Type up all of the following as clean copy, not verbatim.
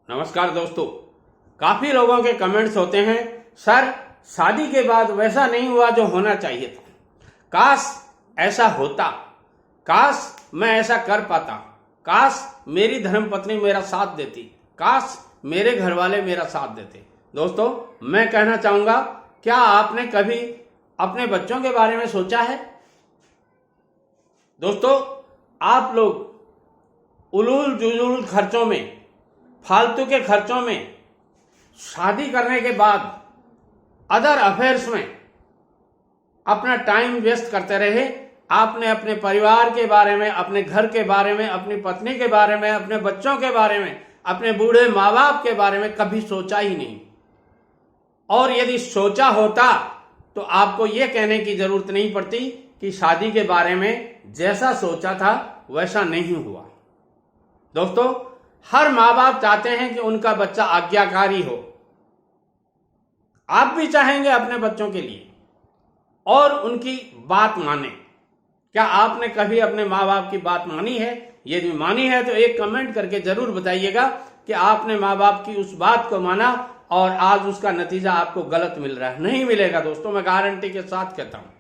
नमस्कार दोस्तों, काफी लोगों के कमेंट्स होते हैं, सर शादी के बाद वैसा नहीं हुआ जो होना चाहिए था। काश ऐसा होता, काश मैं ऐसा कर पाता, काश मेरी धर्मपत्नी मेरा साथ देती, काश मेरे घर वाले मेरा साथ देते। दोस्तों, मैं कहना चाहूंगा, क्या आपने कभी अपने बच्चों के बारे में सोचा है? दोस्तों, आप लोग उलूल जुलूल खर्चों में, फालतू के खर्चों में, शादी करने के बाद अदर अफेयर्स में अपना टाइम वेस्ट करते रहे। आपने अपने परिवार के बारे में, अपने घर के बारे में, अपनी पत्नी के बारे में, अपने बच्चों के बारे में, अपने बूढ़े माँ बाप के बारे में कभी सोचा ही नहीं। और यदि सोचा होता तो आपको यह कहने की जरूरत नहीं पड़ती कि शादी के बारे में जैसा सोचा था वैसा नहीं हुआ। दोस्तों, हर माँ बाप चाहते हैं कि उनका बच्चा आज्ञाकारी हो। आप भी चाहेंगे अपने बच्चों के लिए और उनकी बात माने। क्या आपने कभी अपने माँ बाप की बात मानी है? यदि मानी है तो एक कमेंट करके जरूर बताइएगा कि आपने माँ बाप की उस बात को माना और आज उसका नतीजा आपको गलत मिल रहा है। नहीं मिलेगा दोस्तों, मैं गारंटी के साथ कहता हूं।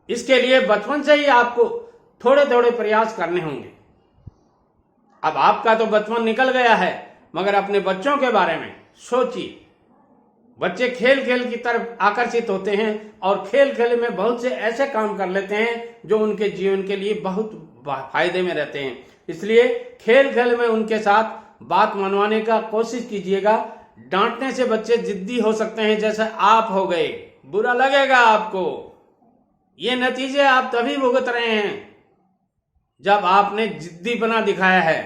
इसके लिए बचपन से ही आपको थोड़े थोड़े प्रयास करने होंगे। अब आपका तो बचपन निकल गया है, मगर अपने बच्चों के बारे में सोचिए। बच्चे खेल खेल की तरफ आकर्षित होते हैं और खेल खेल में बहुत से ऐसे काम कर लेते हैं जो उनके जीवन के लिए बहुत फायदे में रहते हैं। इसलिए खेल खेल में उनके साथ बात मनवाने का कोशिश कीजिएगा। डांटने से बच्चे जिद्दी हो सकते हैं, जैसे आप हो गए। बुरा लगेगा आपको। ये नतीजे आप तभी भुगत रहे हैं जब आपने जिद्दीपना दिखाया है।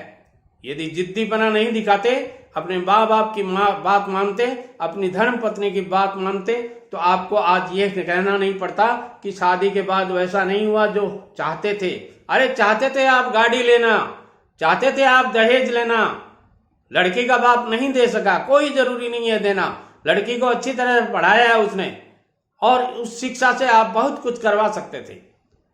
यदि जिद्दीपना नहीं दिखाते, अपने माँ बाप की बात मानते, अपनी धर्म पत्नी की बात मानते, तो आपको आज ये कहना नहीं पड़ता कि शादी के बाद वैसा नहीं हुआ जो चाहते थे। अरे चाहते थे आप गाड़ी लेना, चाहते थे आप दहेज लेना, लड़की का बाप नहीं दे सका। कोई जरूरी नहीं है देना। लड़की को अच्छी तरह पढ़ाया है उसने और उस शिक्षा से आप बहुत कुछ करवा सकते थे।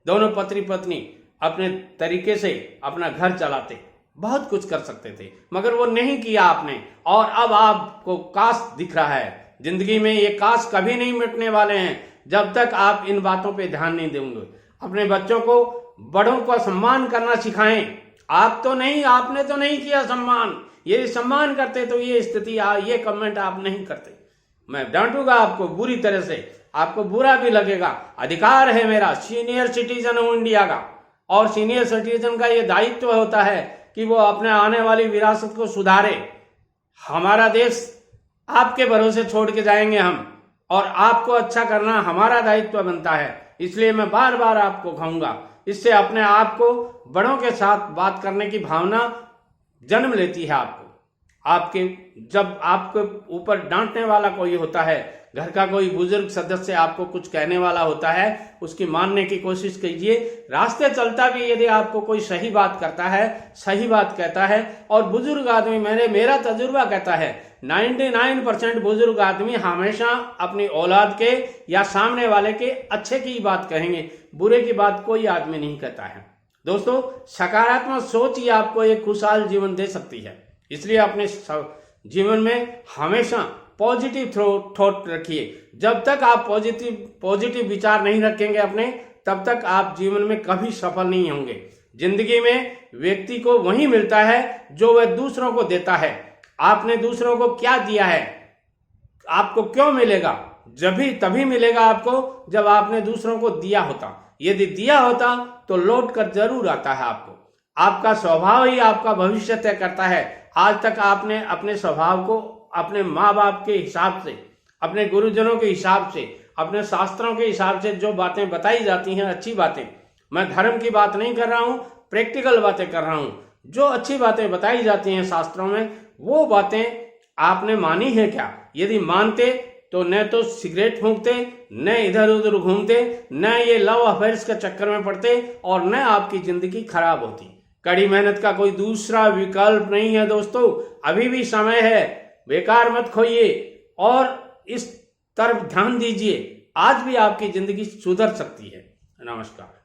दोनों पति पत्नी अपने तरीके से अपना घर चलाते, बहुत कुछ कर सकते थे, मगर वो नहीं किया आपने। और अब आपको काश दिख रहा है। जिंदगी में ये काश कभी नहीं मिटने वाले हैं जब तक आप इन बातों पे ध्यान नहीं देंगे। अपने बच्चों को बड़ों का सम्मान करना सिखाएं। आप तो नहीं, आपने तो नहीं किया सम्मान। ये सम्मान करते तो ये स्थिति, ये कमेंट आप नहीं करते। मैं डांटूंगा आपको बुरी तरह से, आपको बुरा भी लगेगा। अधिकार है मेरा, सीनियर सिटीजन हूं इंडिया का, और सीनियर सिटीजन का ये दायित्व होता है कि वो अपने आने वाली विरासत को सुधारे। हमारा देश आपके भरोसे छोड़ के जाएंगे हम, और आपको अच्छा करना हमारा दायित्व बनता है। इसलिए मैं बार बार आपको कहूंगा, इससे अपने आप को बड़ों के साथ बात करने की भावना जन्म लेती है। आपके जब आपके ऊपर डांटने वाला कोई होता है, घर का कोई बुजुर्ग सदस्य आपको कुछ कहने वाला होता है, उसकी मानने की कोशिश कीजिए। रास्ते चलता भी यदि आपको कोई सही बात करता है, सही बात कहता है, और बुजुर्ग आदमी, मेरा तजुर्बा कहता है 99% बुजुर्ग आदमी हमेशा अपनी औलाद के या सामने वाले के अच्छे की बात कहेंगे, बुरे की बात कोई आदमी नहीं कहता है। दोस्तों, सकारात्मक सोच ही आपको एक खुशहाल जीवन दे सकती है। इसलिए अपने जीवन में हमेशा पॉजिटिव थॉट रखिए। जब तक आप पॉजिटिव विचार नहीं रखेंगे अपने, तब तक आप जीवन में कभी सफल नहीं होंगे। जिंदगी में व्यक्ति को वही मिलता है जो वह दूसरों को देता है। आपने दूसरों को क्या दिया है, आपको क्यों मिलेगा? तभी मिलेगा आपको जब आपने दूसरों को दिया होता। यदि दिया होता तो लौट कर जरूर आता है आपको। आपका स्वभाव ही आपका भविष्य तय करता है। आज तक आपने अपने स्वभाव को अपने माँ बाप के हिसाब से, अपने गुरुजनों के हिसाब से, अपने शास्त्रों के हिसाब से जो बातें बताई जाती हैं, अच्छी बातें, मैं धर्म की बात नहीं कर रहा हूं, प्रैक्टिकल बातें कर रहा हूं। जो अच्छी बातें बताई जाती हैं शास्त्रों में, वो बातें आपने मानी है क्या? यदि मानते तो न तो सिगरेट फूंकते, न इधर उधर घूमते, न ये लव अफेयर्स के चक्कर में पड़ते, और न आपकी जिंदगी खराब होती। कड़ी मेहनत का कोई दूसरा विकल्प नहीं है दोस्तों। अभी भी समय है, बेकार मत खोइए और इस तरफ ध्यान दीजिए। आज भी आपकी जिंदगी सुधर सकती है। नमस्कार।